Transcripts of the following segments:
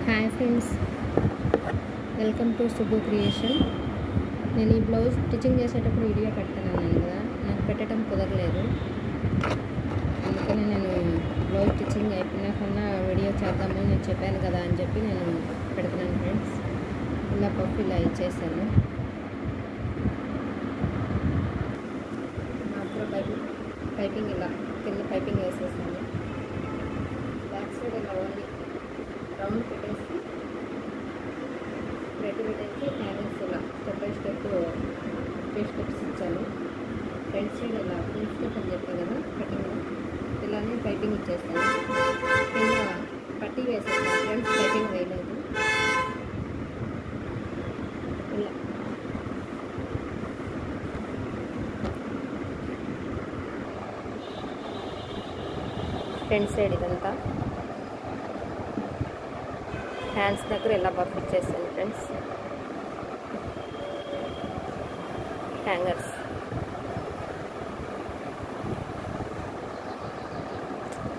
Hi friends, welcome to Subbu creation. నేను ఈ blouse stitching చేసేటప్పుడు వీడియో పెడతానన్నాను కదా, నాకు పెట్టడం కుదరలేదు. అందుకని నేను బ్లౌజ్ స్టిచ్చింగ్ అయిపోయినాకన్నా వీడియో చేద్దామని నేను చెప్పాను కదా అని చెప్పి నేను పెడుతున్నాను ఫ్రెండ్స్. ఇలా పప్పు ఇలా ఇచ్చేసాను. అప్పుడు పైపింగ్ ఇలా కింద పైపింగ్ వేసేసాను. బ్యాక్ సైడ్ ఇలా ఓన్లీ రౌండ్ పెట్టేసి థ్రెడ్ పెట్టేసి హ్యాంగింగ్స్ ఇలా స్టెప్ బై స్టెప్ 3 స్టెప్స్ ఇచ్చాను. ఫ్రంట్ సైడ్ ఇలా ఫుల్ స్టెప్ అని చెప్పాను కదా కటింగ్, ఇలానే పైపింగ్ ఇచ్చేసాను. కింద పట్టీ వేసేసాను ఫ్రెండ్స్, పైపింగ్ వేయలేదు. ఇలా ఫ్రంట్ సైడ్ ఇదంతా హ్యాండ్స్ దగ్గర ఇలా పఫ్ ఇచ్చేసాను ఫ్రెండ్స్. హ్యాంగర్స్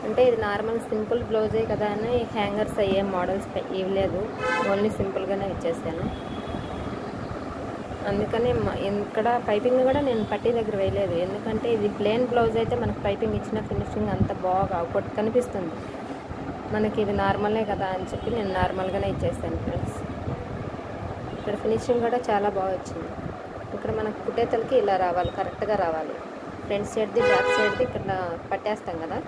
అంటే ఇది నార్మల్ సింపుల్ బ్లౌజే కదా అని హ్యాంగర్స్ అయ్యే మోడల్స్ ఇవ్వలేదు, ఓన్లీ సింపుల్గానే ఇచ్చేసాను. అందుకని ఇక్కడ పైపింగ్ కూడా నేను పట్టీ దగ్గర వేయలేదు, ఎందుకంటే ఇది ప్లెయిన్ బ్లౌజ్ అయితే మనకు పైపింగ్ ఇచ్చిన ఫినిషింగ్ అంత బాగా ఒకటి కనిపిస్తుంది. మనకి ఇది నార్మలే కదా అని చెప్పి నేను నార్మల్గానే ఇచ్చేస్తాను ఫ్రెండ్స్. ఇక్కడ ఫినిషింగ్ కూడా చాలా బాగా వచ్చింది. ఇక్కడ మనకు పుట్టేతలకి ఇలా రావాలి, కరెక్ట్గా రావాలి. ఫ్రంట్ సైడ్ది బ్యాక్ సైడ్ది ఇక్కడ పట్టేస్తాం కదా,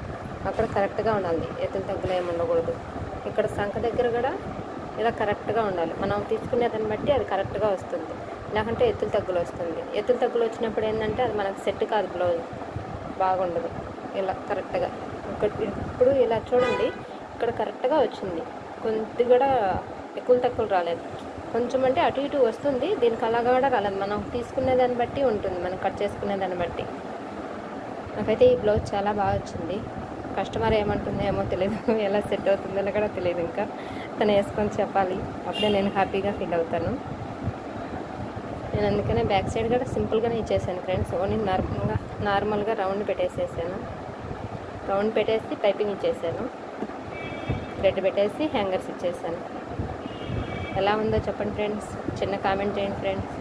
అక్కడ కరెక్ట్గా ఉండాలి. ఎత్తుల తగ్గులు ఏమి ఉండకూడదు. ఇక్కడ సంఖ దగ్గర కూడా ఇలా కరెక్ట్గా ఉండాలి. మనం తీసుకునే దాన్ని బట్టి అది కరెక్ట్గా వస్తుంది, లేకుంటే ఎత్తుల తగ్గులు వస్తుంది. ఎత్తుల తగ్గులు వచ్చినప్పుడు ఏంటంటే అది మనకు సెట్ కాదు, బ్లౌజ్ బాగుండదు. ఇలా కరెక్ట్గా ఇప్పుడు ఇలా చూడండి, ఇక్కడ కరెక్ట్గా వచ్చింది. కొద్ది కూడా ఎక్కువ తక్కువ రాలేదు, కొంచెం అంటే అటు ఇటు వస్తుంది. దీనికి అలాగా కూడా రాలేదు, మనం తీసుకునే దాన్ని బట్టి ఉంటుంది, మనం కట్ చేసుకునే దాన్ని బట్టి. నాకైతే ఈ బ్లౌజ్ చాలా బాగా వచ్చింది. కస్టమర్ ఏమంటుందో ఏమో తెలియదు, ఎలా సెట్ అవుతుందో కూడా తెలియదు. ఇంకా తను వేసుకొని చెప్పాలి, అప్పుడే నేను హ్యాపీగా ఫీల్ అవుతాను. నేను అందుకనే బ్యాక్ సైడ్ కూడా సింపుల్గానే ఇచ్చేసాను ఫ్రెండ్స్. ఓన్లీ నార్మల్గా రౌండ్ పెట్టేసేసాను. రౌండ్ పెట్టేసి పైపింగ్ ఇచ్చేసాను, థ్రెడ్ పెట్టేసి హ్యాంగర్స్ ఇచ్చేసాను. ఎలా ఉందో చెప్పండి ఫ్రెండ్స్, చిన్న కామెంట్ చేయండి ఫ్రెండ్స్.